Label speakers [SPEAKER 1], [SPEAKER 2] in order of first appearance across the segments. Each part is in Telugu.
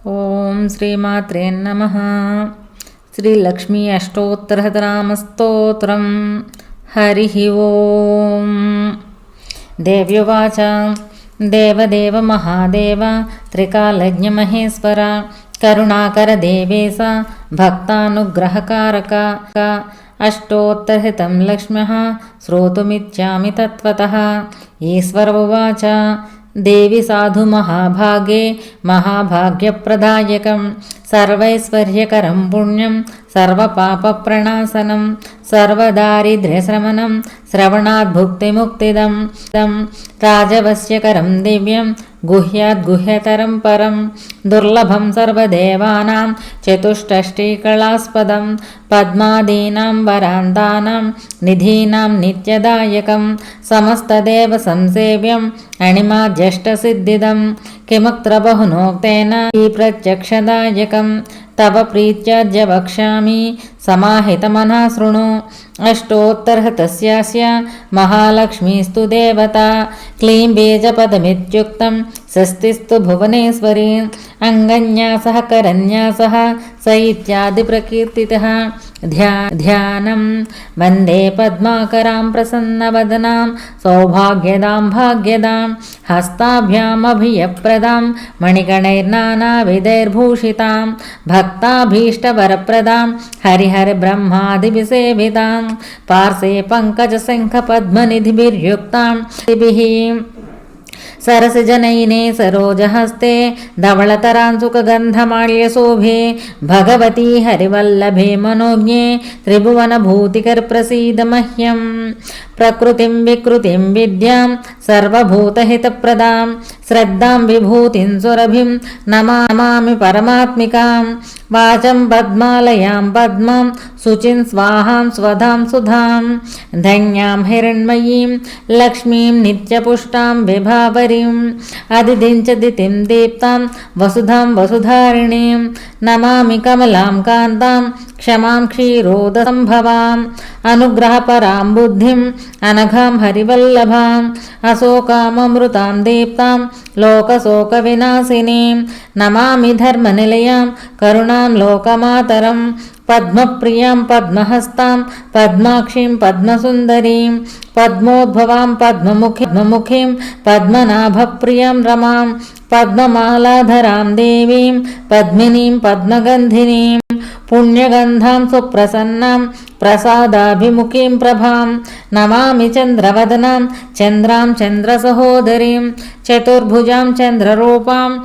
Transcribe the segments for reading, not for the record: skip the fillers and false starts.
[SPEAKER 1] ఓం శ్రీమాత్రే నమః. శ్రీలక్ష్మీ అష్టోత్తరశతనామస్తోత్రం. హరి ఓం. దేవ్యువాచ దేవదేవ మహాదేవ త్రికాలజ్ఞ మహేశ్వర కరుణాకర దేవేశ భక్తానుగ్రహకారక అష్టోత్తరశతం లక్ష్మ్యః శ్రోతుమిచ్చామి తత్వతః. ఈశ్వర ఉవాచ దేవి సాధు మహాభాగే మహాభాగ్యప్రదాయకం సర్వైశ్వర్యకరం పుణ్యం సర్వపాపప్రణాశనం సర్వదారిద్ర్యశ్రమణం శ్రవణాద్భుక్తిముక్తిదం రాజవశ్యకరం దివ్యం గుహ్యాద్గుహ్యతరం పరం దుర్లభం సర్వదేవానాం చతుష్టష్టికళాస్పదం పద్మాదీనాం వరాంతానాం నిధీనాం నిత్యదాయకం సమస్తదేవ సంసేవ్యం అణిమాద్యష్టసిద్ధిదం కిముక్త్ర బహునోక్తేన ఈ ప్రత్యక్షదాయకం తవ ప్రీత్యాద్య వక్ష్యామి సమాహితమనః శృణు. అష్టోత్తరశతస్యాస్య మహాలక్ష్మీస్తు దేవతా క్లీం బీజపదమిత్యుక్తం స్వస్తిస్తు భువనేశ్వరీ అంగన్యాసః కరన్యాసః స ఇత్యాది ప్రకీర్తితః. ధ్యానం వందే పద్మాకరాం ప్రసన్నవదనాం సౌభాగ్యదాం భాగ్యదాం హస్తాభ్యామభియప్రదాం మణిగణైర్నానావిధైర్భూషితాం భక్తాభీష్టవరప్రదాం హరిహర బ్రహ్మాదిభిసేవితాం పార్శ్వే పంకజశంఖపద్మనిధిభిర్యుక్తాం సరసిజనైనే సరోజహస్తే ధవళతరాంసుకగంధమాల్యశోభే భగవతి హరివల్లభే మనోజ్ఞే త్రిభువనభూతికర్ప్రసీద మహ్యం. ప్రకృతిం వికృతిం విద్యాం సర్వభూతహితప్రదాం శ్రద్ధాం విభూతిం సురభిం నమామి పరమాత్మికాం. వాచం పద్మాలయాం పద్మాం శుచిం స్వాహాం స్వధాం సుధాం ధన్యాం హిరణ్మయీం లక్ష్మీం నిత్యపుష్టాం విభావరీం అదిదించదితిం దీప్తాం వసుధాం వసుధారిణీం నమామి కమలాం కాంతాం క్షమాం క్షీరోదసంభవాం అనుగ్రహపరాం బుద్ధిం అనఘాం హరివల్లభాం అశోకామృతాం దీప్తాం లోకశోక వినాశినీం నమామి ధర్మనిలయాం కరుణాం లోకమాతరం పద్మప్రియాం పద్మహస్తాం పద్మాక్షీం పద్మసుందరీం పద్మోద్భవాం పద్మముఖీం పద్మనాభప్రియాం రమాం పద్మమాలాధరాం దేవీం పద్మినీం పద్మగంధినీం పుణ్యగంధాం సుప్రసన్నాం ప్రసాదాభిముఖీం ప్రభాం నమామి చంద్రవదనాం చంద్రాం చంద్రసహోదరీం చతుర్భుజాం చంద్రరూపాం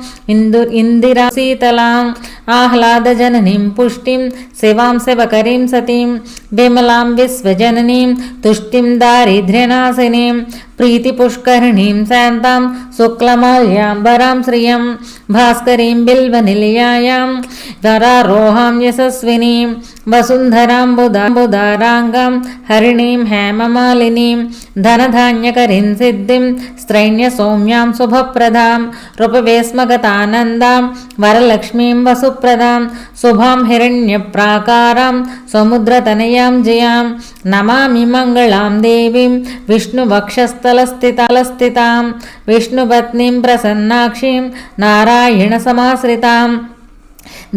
[SPEAKER 1] ఇందిరా శీతలాం ఆహ్లాదజననీం పుష్టిం శివాం శివకరీం సతీం విమలాం విశ్వజననీం తుష్టిం దారిద్ర్యనాశినీం ప్రీతిపుష్కరిణీం శాంతాం శుక్లమాల్యాంబరాం శ్రియం భాస్కరీం బిల్వనిలయాయాం ధరారోహాం యశస్వినీం వసుంధరాం బుధారాంగాం హరిణీం హేమమాలినీం ధనధాన్యకరీం సిద్ధిం స్త్రైణ్య సౌమ్యాం శుభప్రదాం రూపవేస్మగతానందాం వరలక్ష్మీం వసుప్రదాం శుభాం హిరణ్యప్రాకారాం సముద్రతనయాం జయాం నమామి మంగళాం దేవీం విష్ణువక్షస్థలస్థితాం విష్ణుపత్నీం ప్రసన్నాక్షీం నారాయణ సమాశ్రితాం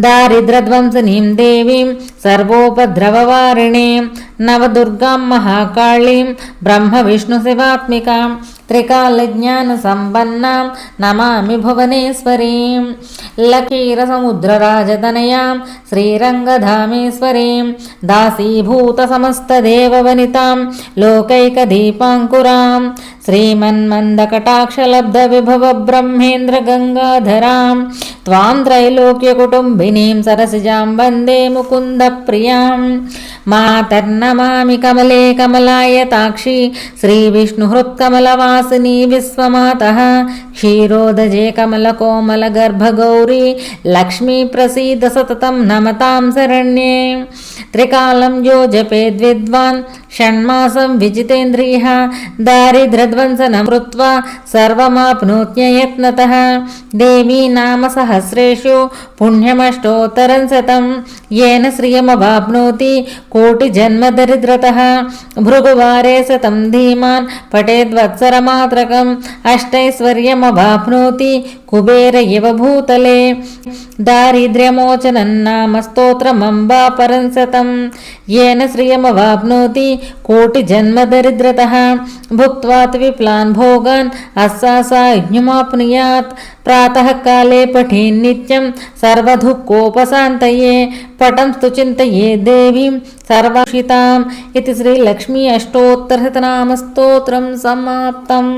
[SPEAKER 1] దారిద్ర్యధ్వంసనీం దేవీం సర్వోపద్రవవారిణీం నవదుర్గాం మహాకాళీం బ్రహ్మ విష్ణు శివాత్మికాం త్రికాలజ్ఞాన సంపన్నాం నమామి భువనేశ్వరీం లక్షీరసముద్రరాజతనయాం శ్రీరంగధామేశ్వరీం దాసీభూత సమస్తదేవవనితాం లోకైకదీపాంకురాం శ్రీమన్మందకటాక్షలబ్ధ విభవ బ్రహ్మేంద్ర గంగాధరాం త్వాం త్రైలోక్యకుటుంబినీం సరసిజాం వందే ముకుంద ప్రియాం మాతర్నమామి కమలే కమలాయతాక్షి శ్రీవిష్ణుహృత్కమలవాసిని విశ్వమాతః క్షీరోదజే కమలకోమలగర్భగౌరీ లక్ష్మీ ప్రసీద సతతం నమతాం శరణ్యే త్రికాలం యో జపేద్విద్వాన్ షణ్మాసం విజితేంద్రియः దారిద్ర్యధ్వంసనం కృత్వా సర్వమాప్నోత్యయత్నతః దేవీ నామ సహస్రేషు పుణ్యమష్టోత్తరం శతం येन श्रियमवाप्नोति कोटिजन्मदरिद्रतः भृगुवारे शतं धीमान् पठेद्वत्सरमात्रकम् अष्टैश्वर्यमवाप्नोति कुबेर इव भूतले दारिद्र्यमोचनं नाम स्तोत्रमम्बा परं शतं येन श्रियमवाप्नोति कोटिजन्मदरिद्रतः भुक्त्वा विप्लान् भोगान् अस्सासायुज्ञमाप्नुयात् प्रातः काले पठेन्नित्यं सर्वदुःखोपशान्तये पठंस्तु चिन्तये देवीं सर्वाशिताम् इति श्रीलक्ष्मी अष्टोत्तरशतनामस्तोत्रं समाप्तम्।